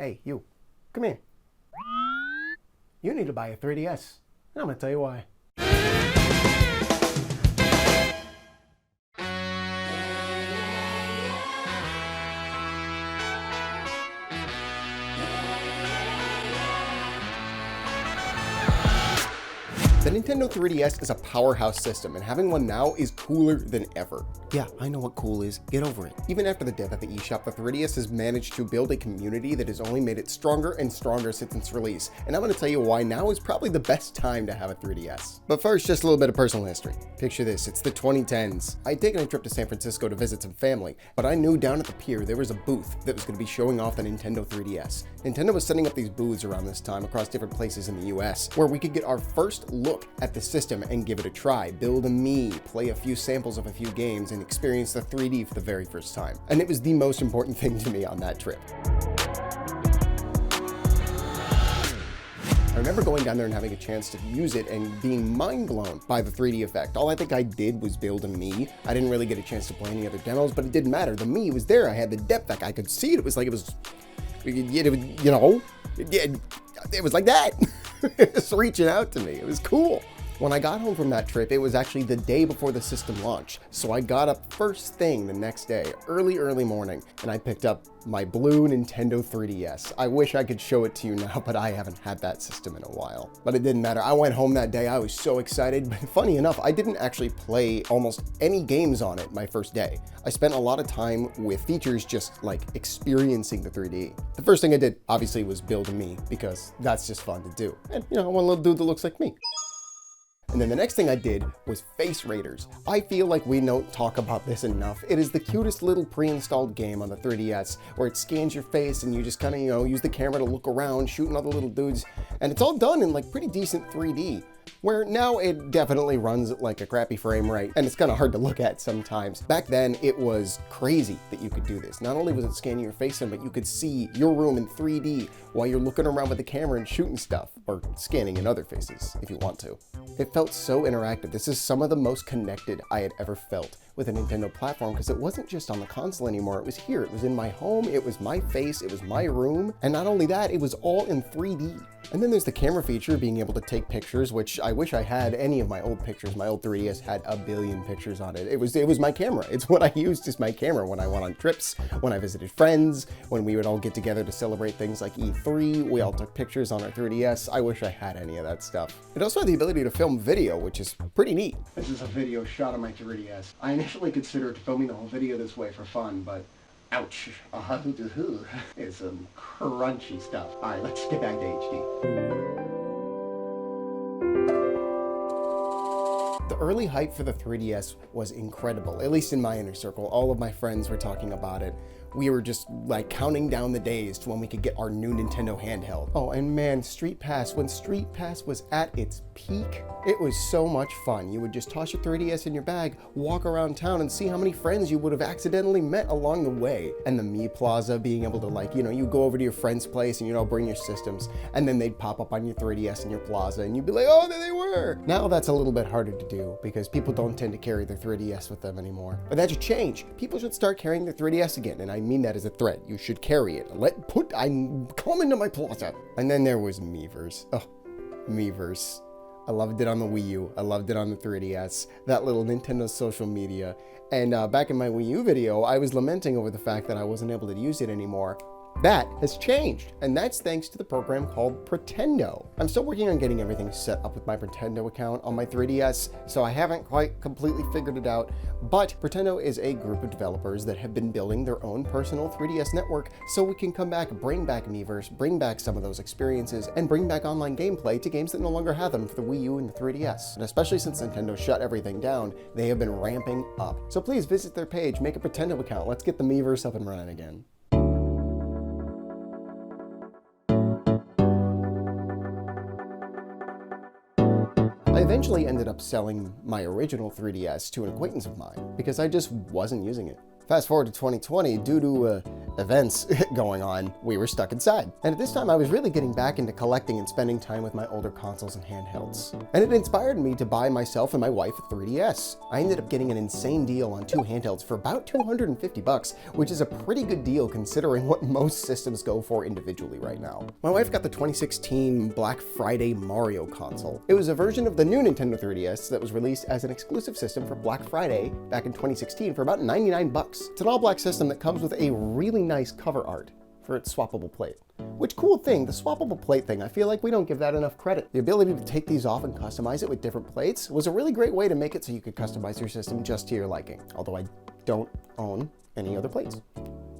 Hey, you, come here. You need to buy a 3DS, and I'm gonna tell you why. The Nintendo 3DS is a powerhouse system, and having one now is cooler than ever. Yeah, I know what cool is. Get over it. Even after the death of the eShop, the 3DS has managed to build a community that has only made it stronger and stronger since its release, and I'm going to tell you why now is probably the best time to have a 3DS. But first, just a little bit of personal history. Picture this, it's the 2010s. I'd taken a trip to San Francisco to visit some family, but I knew down at the pier there was a booth that was going to be showing off the Nintendo 3DS. Nintendo was setting up these booths around this time across different places in the US, where we could get our first look at the system and give it a try, build a Mii, play a few samples of a few games, and experience the 3D for the very first time. And it was the most important thing to me on that trip. I remember going down there and having a chance to use it and being mind blown by the 3D effect. All I think I did was build a Mii. I didn't really get a chance to play any other demos, but it didn't matter. The Mii was there. I had the depth. I could see it. It was like it was, you know, it was like that. It was reaching out to me. It was cool. When I got home from that trip, it was actually the day before the system launched. So I got up first thing the next day, early morning, and I picked up my blue Nintendo 3DS. I wish I could show it to you now, but I haven't had that system in a while. But it didn't matter. I went home that day. I was so excited. But funny enough, I didn't actually play almost any games on it my first day. I spent a lot of time with features just like experiencing the 3D. The first thing I did, obviously, was build a Mii, because that's just fun to do. And, you know, one little dude that looks like me. And then the next thing I did was Face Raiders. I feel like we don't talk about this enough. It is the cutest little pre-installed game on the 3DS where it scans your face and you just kind of, use the camera to look around, shooting other little dudes. And it's all done in like pretty decent 3D. Where now it definitely runs at like a crappy frame rate, and it's kind of hard to look at sometimes. Back then, it was crazy that you could do this. Not only was it scanning your face in, but you could see your room in 3D while you're looking around with the camera and shooting stuff, or scanning in other faces if you want to. It felt so interactive. This is some of the most connected I had ever felt with a Nintendo platform, because it wasn't just on the console anymore. It was here, it was in my home, it was my face, it was my room, and not only that, it was all in 3D. And then there's the camera feature, being able to take pictures, which I wish I had any of my old pictures. My old 3DS had a billion pictures on it. It was my camera. It's what I used as my camera when I went on trips, when I visited friends, when we would all get together to celebrate things like E3. We all took pictures on our 3DS. I wish I had any of that stuff. It also had the ability to film video, which is pretty neat. This is a video shot on my 3DS. I initially considered filming the whole video this way for fun, but ouch. It's some crunchy stuff. All right, let's get back to HD. The early hype for the 3DS was incredible, at least in my inner circle. All of my friends were talking about it. We were just like counting down the days to when we could get our new Nintendo handheld. Oh, and man, Street Pass, when Street Pass was at its peak, it was so much fun. You would just toss your 3DS in your bag, walk around town, and see how many friends you would have accidentally met along the way. And the Mii Plaza, being able to you go over to your friend's place and you'd all bring your systems, and then they'd pop up on your 3DS in your plaza, and you'd be like, oh, there they were. Now that's a little bit harder to do, because people don't tend to carry their 3DS with them anymore. But that should change. People should start carrying their 3DS again, and I mean that as a threat. You should carry it. I'm coming to my plaza. And then there was Miiverse. Oh, Miiverse. I loved it on the Wii U. I loved it on the 3DS. That little Nintendo social media. And back in my Wii U video, I was lamenting over the fact that I wasn't able to use it anymore. That has changed, and that's thanks to the program called Pretendo. I'm still working on getting everything set up with my Pretendo account on my 3DS, so I haven't quite completely figured it out, but Pretendo is a group of developers that have been building their own personal 3DS network, so we can come back, bring back Miiverse, bring back some of those experiences, and bring back online gameplay to games that no longer have them for the Wii U and the 3DS. And especially since Nintendo shut everything down, they have been ramping up. So please visit their page, make a Pretendo account, let's get the Miiverse up and running again. I eventually ended up selling my original 3DS to an acquaintance of mine because I just wasn't using it. Fast forward to 2020, due to events going on, we were stuck inside. And at this time, I was really getting back into collecting and spending time with my older consoles and handhelds. And it inspired me to buy myself and my wife a 3DS. I ended up getting an insane deal on 2 handhelds for about $250, which is a pretty good deal considering what most systems go for individually right now. My wife got the 2016 Black Friday Mario console. It was a version of the new Nintendo 3DS that was released as an exclusive system for Black Friday back in 2016 for about $99. It's an all-black system that comes with a really nice cover art for its swappable plate. Which, cool thing, the swappable plate thing, I feel like we don't give that enough credit. The ability to take these off and customize it with different plates was a really great way to make it so you could customize your system just to your liking, although I don't own any other plates.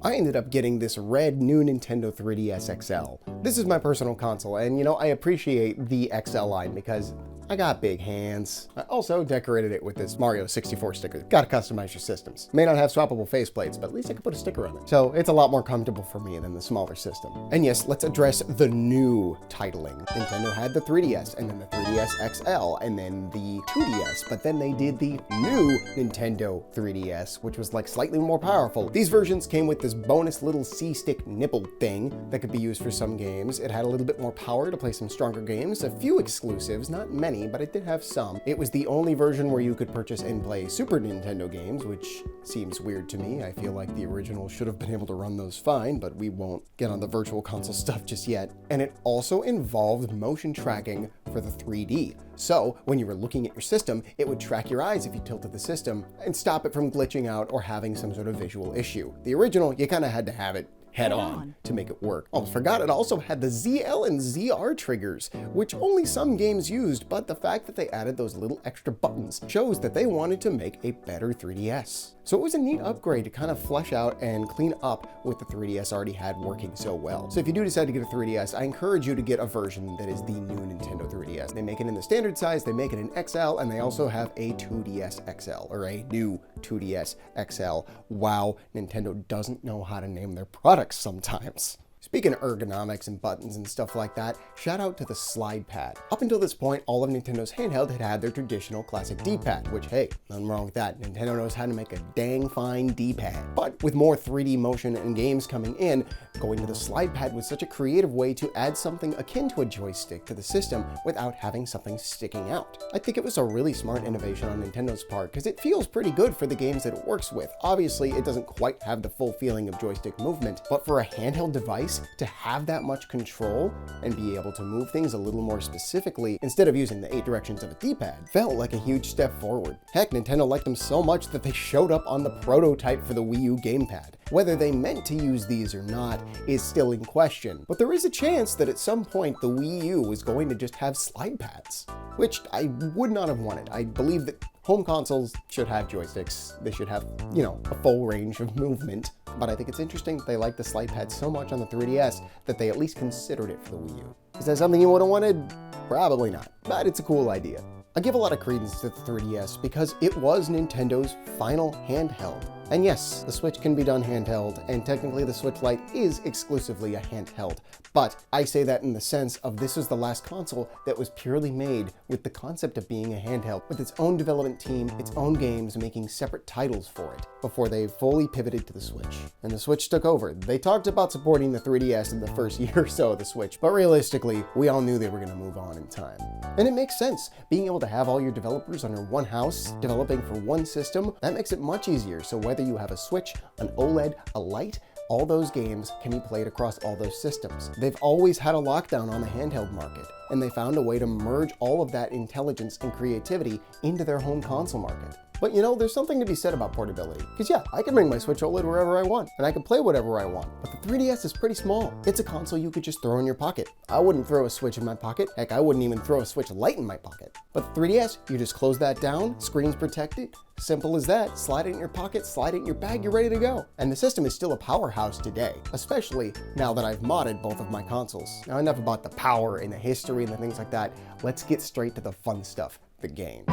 I ended up getting this red new Nintendo 3DS XL. This is my personal console, and you know, I appreciate the XL line because I got big hands. I also decorated it with this Mario 64 sticker. Gotta customize your systems. May not have swappable faceplates, but at least I can put a sticker on it. So it's a lot more comfortable for me than the smaller system. And yes, let's address the new titling. Nintendo had the 3DS, and then the 3DS XL, and then the 2DS, but then they did the new Nintendo 3DS, which was like slightly more powerful. These versions came with this bonus little C-stick nipple thing that could be used for some games. It had a little bit more power to play some stronger games, a few exclusives, not many, but it did have some. It was the only version where you could purchase and play Super Nintendo games, which seems weird to me. I feel like the original should have been able to run those fine, but we won't get on the virtual console stuff just yet. And it also involved motion tracking for the 3D. So when you were looking at your system, it would track your eyes if you tilted the system and stop it from glitching out or having some sort of visual issue. The original, you kind of had to have it head on to make it work. Almost forgot it also had the ZL and ZR triggers, which only some games used, but the fact that they added those little extra buttons shows that they wanted to make a better 3DS. So it was a neat upgrade to kind of flesh out and clean up what the 3DS already had working so well. So if you do decide to get a 3DS, I encourage you to get a version that is the new Nintendo 3DS. They make it in the standard size, they make it in XL, and they also have a 2DS XL, or a new 2DS XL. Wow, Nintendo doesn't know how to name their products sometimes. Speaking of ergonomics and buttons and stuff like that, shout out to the slide pad. Up until this point, all of Nintendo's handheld had had their traditional classic D-pad, which hey, nothing wrong with that. Nintendo knows how to make a dang fine D-pad. But with more 3D motion and games coming in, going to the slide pad was such a creative way to add something akin to a joystick to the system without having something sticking out. I think it was a really smart innovation on Nintendo's part because it feels pretty good for the games that it works with. Obviously, it doesn't quite have the full feeling of joystick movement, but for a handheld device, to have that much control and be able to move things a little more specifically instead of using the 8 directions of a D-pad felt like a huge step forward. Heck, Nintendo liked them so much that they showed up on the prototype for the Wii U gamepad. Whether they meant to use these or not is still in question, but there is a chance that at some point the Wii U was going to just have slide pads, which I would not have wanted. I believe that home consoles should have joysticks. They should have, you know, a full range of movement. But I think it's interesting that they like the slide pad so much on the 3DS that they at least considered it for the Wii U. Is that something you would have wanted? Probably not, but it's a cool idea. I give a lot of credence to the 3DS because it was Nintendo's final handheld. And yes, the Switch can be done handheld, and technically the Switch Lite is exclusively a handheld. But I say that in the sense of this is the last console that was purely made with the concept of being a handheld, with its own development team, its own games, making separate titles for it, before they fully pivoted to the Switch. And the Switch took over. They talked about supporting the 3DS in the first year or so of the Switch, but realistically, we all knew they were going to move on in time. And it makes sense. Being able to have all your developers under one house, developing for one system, that makes it much easier. So whether you have a Switch, an OLED, a Lite, all those games can be played across all those systems. They've always had a lockdown on the handheld market, and they found a way to merge all of that intelligence and creativity into their home console market. But you know, there's something to be said about portability. Because yeah, I can bring my Switch OLED wherever I want, and I can play whatever I want. But the 3DS is pretty small. It's a console you could just throw in your pocket. I wouldn't throw a Switch in my pocket. Heck, I wouldn't even throw a Switch Lite in my pocket. But the 3DS, you just close that down, screen's protected, simple as that, slide it in your pocket, slide it in your bag, you're ready to go. And the system is still a powerhouse today, especially now that I've modded both of my consoles. Now enough about the power and the history and the things like that. Let's get straight to the fun stuff, the games.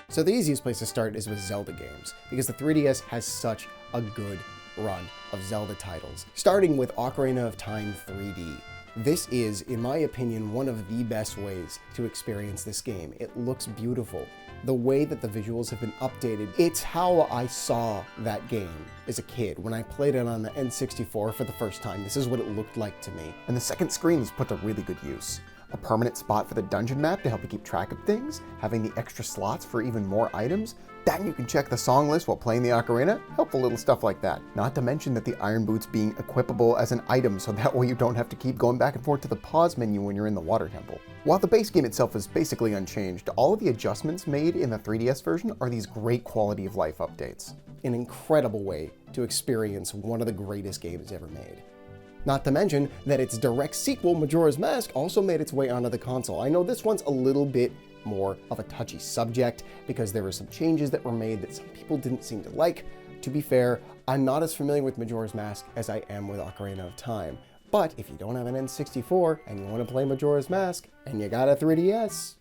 So the easiest place to start is with Zelda Games, because the 3DS has such a good run of Zelda titles, starting with Ocarina of Time 3D. This is, in my opinion, one of the best ways to experience this game. It looks beautiful. The way that the visuals have been updated, it's how I saw that game as a kid. When I played it on the N64 for the first time, this is what it looked like to me. And the second screen is put to really good use. A permanent spot for the dungeon map to help you keep track of things, having the extra slots for even more items, then you can check the song list while playing the ocarina, helpful little stuff like that. Not to mention that the iron boots being equipable as an item, so that way you don't have to keep going back and forth to the pause menu when you're in the water temple. While the base game itself is basically unchanged, all of the adjustments made in the 3DS version are these great quality of life updates. An incredible way to experience one of the greatest games ever made. Not to mention that its direct sequel, Majora's Mask, also made its way onto the console. I know this one's a little bit more of a touchy subject because there were some changes that were made that some people didn't seem to like. To be fair, I'm not as familiar with Majora's Mask as I am with Ocarina of Time. But if you don't have an N64 and you want to play Majora's Mask and you got a 3DS,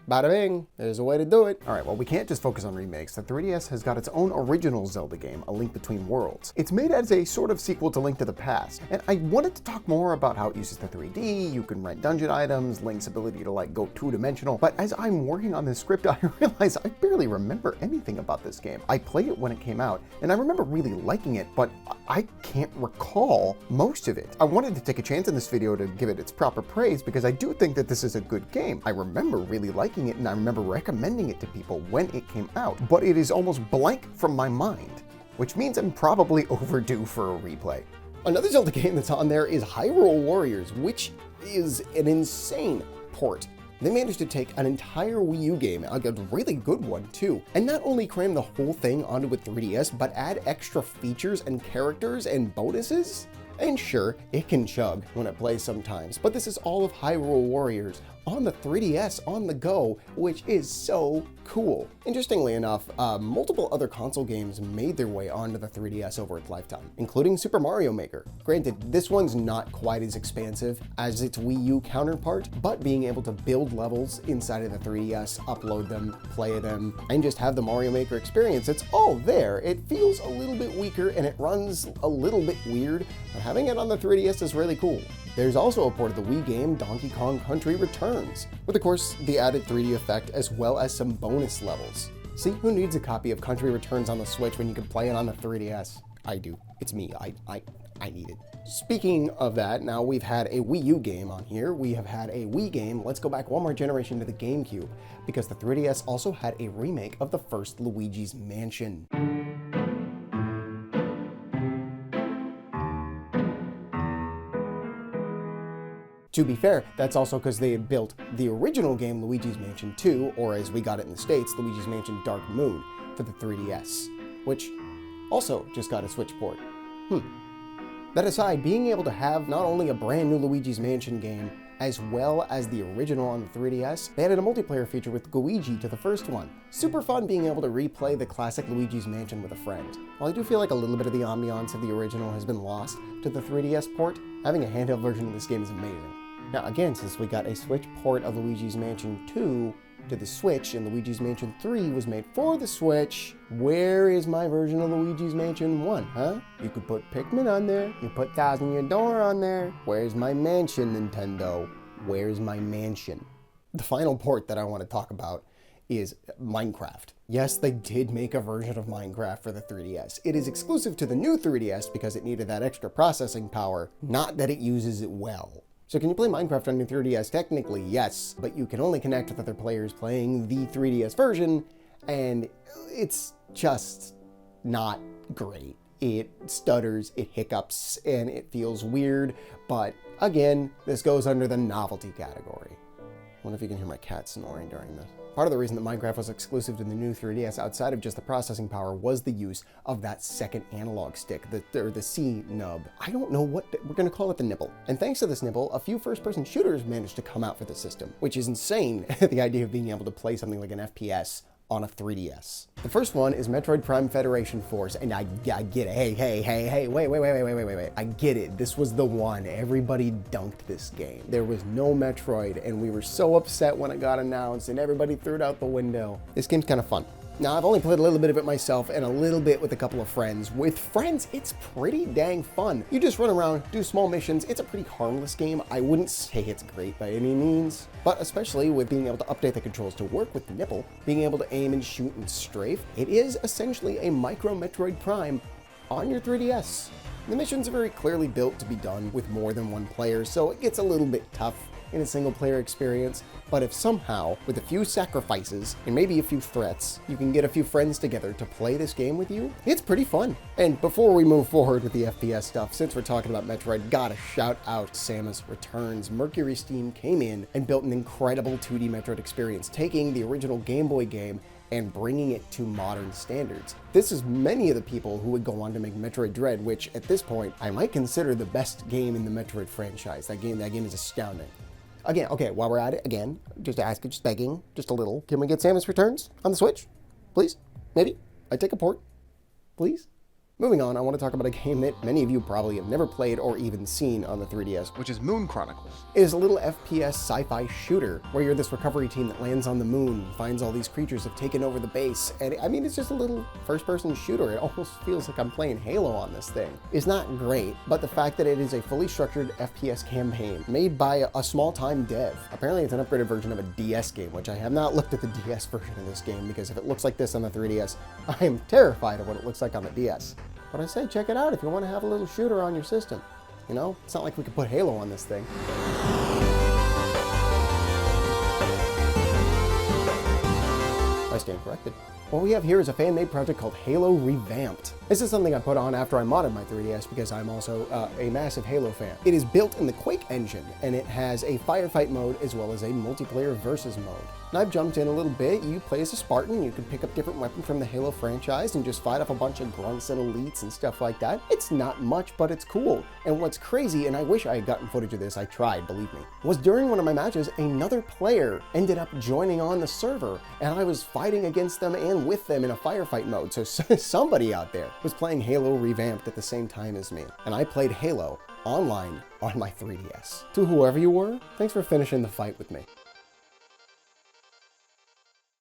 bada bing, there's a way to do it. All right, well, we can't just focus on remakes. The 3DS has got its own original Zelda game, A Link Between Worlds. It's made as a sort of sequel to Link to the Past, and I wanted to talk more about how it uses the 3D, you can rent dungeon items, Link's ability to like go two-dimensional, but as I'm working on this script, I realize I barely remember anything about this game. I played it when it came out, and I remember really liking it, but I can't recall most of it. I wanted to take a chance in this video to give it its proper praise because I do think that this is a good game. I remember really liking it, and I remember recommending it to people when it came out, but it is almost blank from my mind, which means I'm probably overdue for a replay. Another Zelda game that's on there is Hyrule Warriors, which is an insane port. They managed to take an entire Wii U game, a really good one too, and not only cram the whole thing onto a 3DS, but add extra features and characters and bonuses. And sure, it can chug when it plays sometimes, but this is all of Hyrule Warriors on the 3DS on the go, which is so cool. Interestingly enough, multiple other console games made their way onto the 3DS over its lifetime, including Super Mario Maker. Granted, this one's not quite as expansive as its Wii U counterpart, but being able to build levels inside of the 3DS, upload them, play them, and just have the Mario Maker experience, it's all there. It feels a little bit weaker and it runs a little bit weird, but having it on the 3DS is really cool. There's also a port of the Wii game, Donkey Kong Country Returns, with of course the added 3D effect as well as some bonus levels. See, who needs a copy of Country Returns on the Switch when you can play it on the 3DS? I do. It's me. I need it. Speaking of that, now we've had a Wii U game on here. We have had a Wii game. Let's go back one more generation to the GameCube, because the 3DS also had a remake of the first Luigi's Mansion. To be fair, that's also because they had built the original game Luigi's Mansion 2, or as we got it in the States, Luigi's Mansion Dark Moon, for the 3DS, which also just got a Switch port. That aside, being able to have not only a brand new Luigi's Mansion game, as well as the original on the 3DS, they added a multiplayer feature with Luigi to the first one. Super fun being able to replay the classic Luigi's Mansion with a friend. While I do feel like a little bit of the ambiance of the original has been lost to the 3DS port, having a handheld version of this game is amazing. Now again, since we got a Switch port of Luigi's Mansion 2 to the Switch and Luigi's Mansion 3 was made for the Switch, where is my version of Luigi's Mansion 1, huh? You could put Pikmin on there, you put Thousand Year Door on there. Where's my mansion, Nintendo? Where's my mansion? The final port that I want to talk about is Minecraft. Yes, they did make a version of Minecraft for the 3DS. It is exclusive to the new 3DS because it needed that extra processing power, not that it uses it well. So can you play Minecraft on your 3DS? Technically, yes, but you can only connect with other players playing the 3DS version, and it's just not great. It stutters, it hiccups, and it feels weird, but again, this goes under the novelty category. I wonder if you can hear my cat snoring during this. Part of the reason that Minecraft was exclusive to the new 3DS outside of just the processing power was the use of that second analog stick, the C nub. I don't know what, we're gonna call it the nibble. And thanks to this nibble, a few first-person shooters managed to come out for the system, which is insane, the idea of being able to play something like an FPS on a 3DS. The first one is Metroid Prime Federation Force, and I get it. Hey, wait. I get it. This was the one. Everybody dunked this game. There was no Metroid, and we were so upset when it got announced, and everybody threw it out the window. This game's kind of fun. Now, I've only played a little bit of it myself and a little bit with a couple of friends. With friends, it's pretty dang fun. You just run around, do small missions. It's a pretty harmless game. I wouldn't say it's great by any means, but especially with being able to update the controls to work with the nipple, being able to aim and shoot and strafe, it is essentially a micro Metroid Prime on your 3DS. The missions are very clearly built to be done with more than one player, so it gets a little bit tough in a single player experience, but if somehow, with a few sacrifices and maybe a few threats, you can get a few friends together to play this game with you, it's pretty fun. And before we move forward with the FPS stuff, since we're talking about Metroid, gotta shout out Samus Returns. Mercury Steam came in and built an incredible 2D Metroid experience, taking the original Game Boy game and bringing it to modern standards. This is many of the people who would go on to make Metroid Dread, which at this point, I might consider the best game in the Metroid franchise. That game is astounding. Again, okay, while we're at it, again, just begging, just a little. Can we get Samus Returns on the Switch? Please? Maybe? I'd take a port. Please? Moving on, I want to talk about a game that many of you probably have never played or even seen on the 3DS, which is Moon Chronicles. It is a little FPS sci-fi shooter where you're this recovery team that lands on the moon, finds all these creatures have taken over the base, and I mean, it's just a little first-person shooter. It almost feels like I'm playing Halo on this thing. It's not great, but the fact that it is a fully structured FPS campaign made by a small-time dev. Apparently, it's an upgraded version of a DS game, which I have not looked at the DS version of this game, because if it looks like this on the 3DS, I am terrified of what it looks like on the DS. But I say, check it out if you want to have a little shooter on your system. You know, it's not like we could put Halo on this thing. I stand corrected. What we have here is a fan-made project called Halo Revamped. This is something I put on after I modded my 3DS because I'm also a massive Halo fan. It is built in the Quake engine, and it has a firefight mode as well as a multiplayer versus mode. And I've jumped in a little bit. You play as a Spartan, you can pick up different weapons from the Halo franchise and just fight off a bunch of grunts and elites and stuff like that. It's not much, but it's cool. And what's crazy, and I wish I had gotten footage of this, I tried, believe me, was during one of my matches, another player ended up joining on the server, and I was fighting against them and with them in a firefight mode. So somebody out there was playing Halo Revamped at the same time as me. And I played Halo online on my 3DS. To whoever you were, thanks for finishing the fight with me.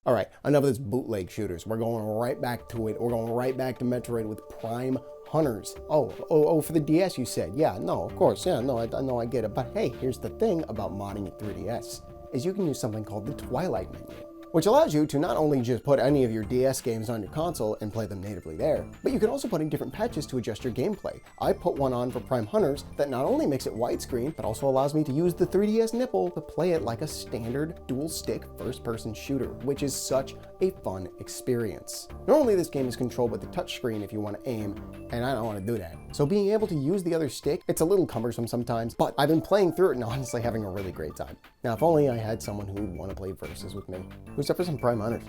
All right, enough of this bootleg shooters. We're going right back to it. We're going right back to Metroid with Prime Hunters. Oh, for the DS you said. Yeah, no, of course, yeah, no, I get it. But hey, here's the thing about modding a 3DS, is you can use something called the Twilight menu, which allows you to not only just put any of your DS games on your console and play them natively there, but you can also put in different patches to adjust your gameplay. I put one on for Prime Hunters that not only makes it widescreen, but also allows me to use the 3DS nipple to play it like a standard dual-stick first-person shooter, which is such a fun experience. Normally this game is controlled with the touchscreen if you want to aim, and I don't want to do that. So being able to use the other stick, it's a little cumbersome sometimes, but I've been playing through it and honestly having a really great time. Now, if only I had someone who would want to play versus with me, except for some Prime Hunters.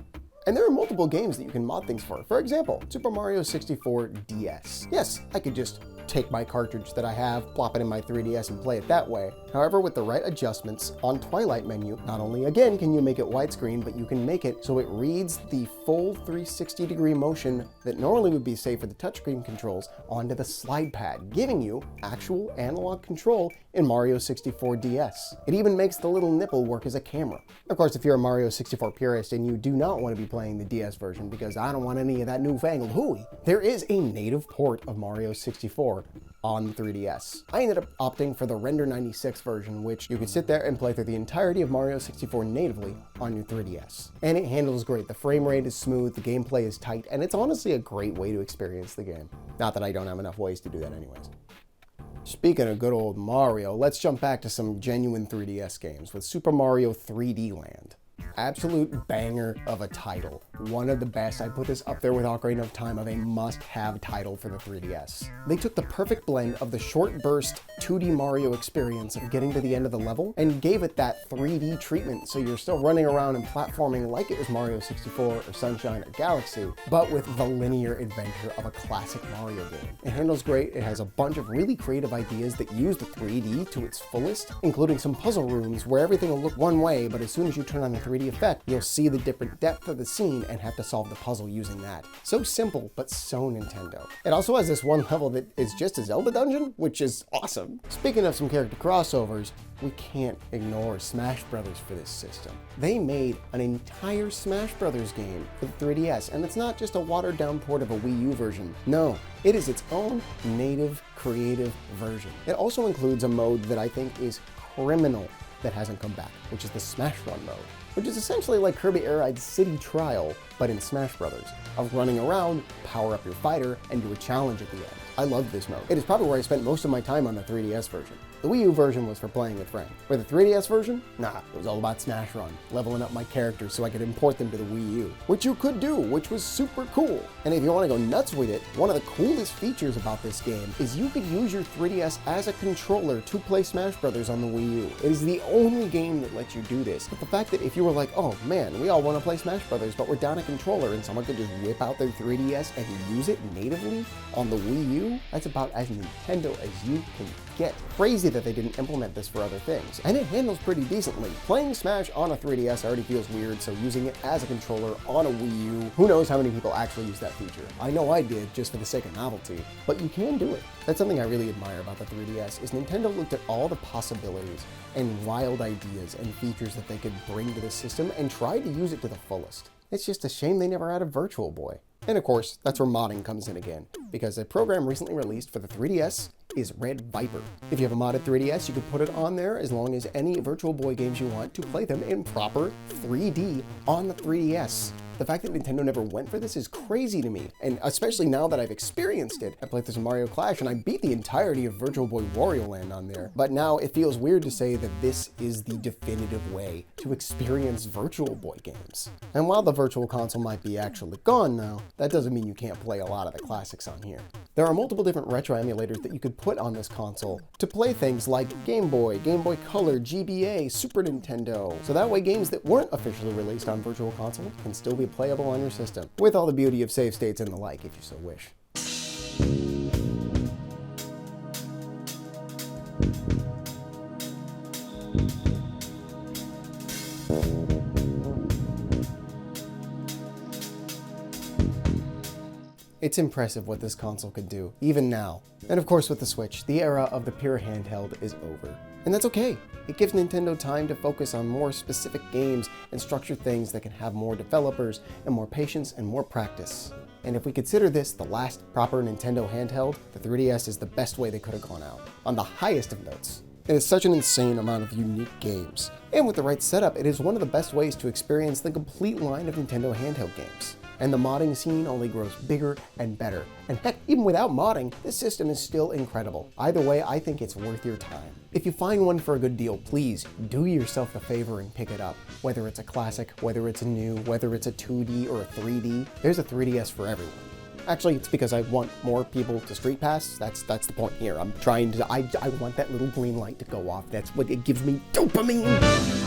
And there are multiple games that you can mod things for. For example, Super Mario 64 DS. Yes, I could just take my cartridge that I have, plop it in my 3DS and play it that way. However, with the right adjustments on Twilight menu, not only again can you make it widescreen, but you can make it so it reads the full 360-degree motion that normally would be safe for the touchscreen controls onto the slide pad, giving you actual analog control in Mario 64 DS. It even makes the little nipple work as a camera. Of course, if you're a Mario 64 purist and you do not want to be playing the DS version because I don't want any of that newfangled hooey, there is a native port of Mario 64 on the 3DS. I ended up opting for the Render 96 version, which you can sit there and play through the entirety of Mario 64 natively on your 3DS. And it handles great. The frame rate is smooth, the gameplay is tight, and it's honestly a great way to experience the game. Not that I don't have enough ways to do that anyways. Speaking of good old Mario, let's jump back to some genuine 3DS games with Super Mario 3D Land. Absolute banger of a title. One of the best. I put this up there with Ocarina of Time of a must-have title for the 3DS. They took the perfect blend of the short burst 2D Mario experience of getting to the end of the level and gave it that 3D treatment so you're still running around and platforming like it was Mario 64 or Sunshine or Galaxy, but with the linear adventure of a classic Mario game. It handles great. It has a bunch of really creative ideas that use the 3D to its fullest, including some puzzle rooms where everything will look one way, but as soon as you turn on the 3D 3D effect, you'll see the different depth of the scene and have to solve the puzzle using that. So simple, but so Nintendo. It also has this one level that is just a Zelda dungeon, which is awesome. Speaking of some character crossovers, we can't ignore Smash Brothers for this system. They made an entire Smash Brothers game for the 3DS, and it's not just a watered-down port of a Wii U version. No, it is its own native, creative version. It also includes a mode that I think is criminal that hasn't come back, which is the Smash Run mode, which is essentially like Kirby Air Ride's City Trial, but in Smash Brothers, of running around, power up your fighter, and do a challenge at the end. I love this mode. It is probably where I spent most of my time on the 3DS version. The Wii U version was for playing with friends. For the 3DS version, nah, it was all about Smash Run, leveling up my characters so I could import them to the Wii U, which you could do, which was super cool. And if you want to go nuts with it, one of the coolest features about this game is you could use your 3DS as a controller to play Smash Brothers on the Wii U. It is the only game that lets you do this. But the fact that if you were like, oh man, we all want to play Smash Brothers, but we're down a controller and someone could just whip out their 3DS and use it natively on the Wii U, that's about as Nintendo as you can get. Crazy that they didn't implement this for other things. And it handles pretty decently. Playing Smash on a 3DS already feels weird, so using it as a controller on a Wii U, who knows how many people actually use that feature. I know I did, just for the sake of novelty, but you can do it. That's something I really admire about the 3DS, is Nintendo looked at all the possibilities and wild ideas and features that they could bring to the system and tried to use it to the fullest. It's just a shame they never had a Virtual Boy. And of course, that's where modding comes in again, because a program recently released for the 3DS is Red Viper. If you have a modded 3DS, you can put it on there as long as any Virtual Boy games you want to play them in proper 3D on the 3DS. The fact that Nintendo never went for this is crazy to me, and especially now that I've experienced it. I played through some Mario Clash and I beat the entirety of Virtual Boy Wario Land on there, but now it feels weird to say that this is the definitive way to experience Virtual Boy games. And while the Virtual Console might be actually gone now, that doesn't mean you can't play a lot of the classics on here. There are multiple different retro emulators that you could put on this console to play things like Game Boy Color, GBA, Super Nintendo, so that way games that weren't officially released on Virtual Console can still be playable on your system, with all the beauty of save states and the like, if you so wish. It's impressive what this console could do, even now. And of course with the Switch, the era of the pure handheld is over. And that's okay. It gives Nintendo time to focus on more specific games and structure things that can have more developers and more patience and more practice. And if we consider this the last proper Nintendo handheld, the 3DS is the best way they could have gone out, on the highest of notes. It is such an insane amount of unique games. And with the right setup, it is one of the best ways to experience the complete line of Nintendo handheld games. And the modding scene only grows bigger and better. And heck, even without modding, this system is still incredible. Either way, I think it's worth your time. If you find one for a good deal, please do yourself a favor and pick it up. Whether it's a classic, whether it's a new, whether it's a 2D or a 3D, there's a 3DS for everyone. Actually, it's because I want more people to Street Pass. That's the point here. I'm trying to, I want that little green light to go off. That's what it gives me dopamine.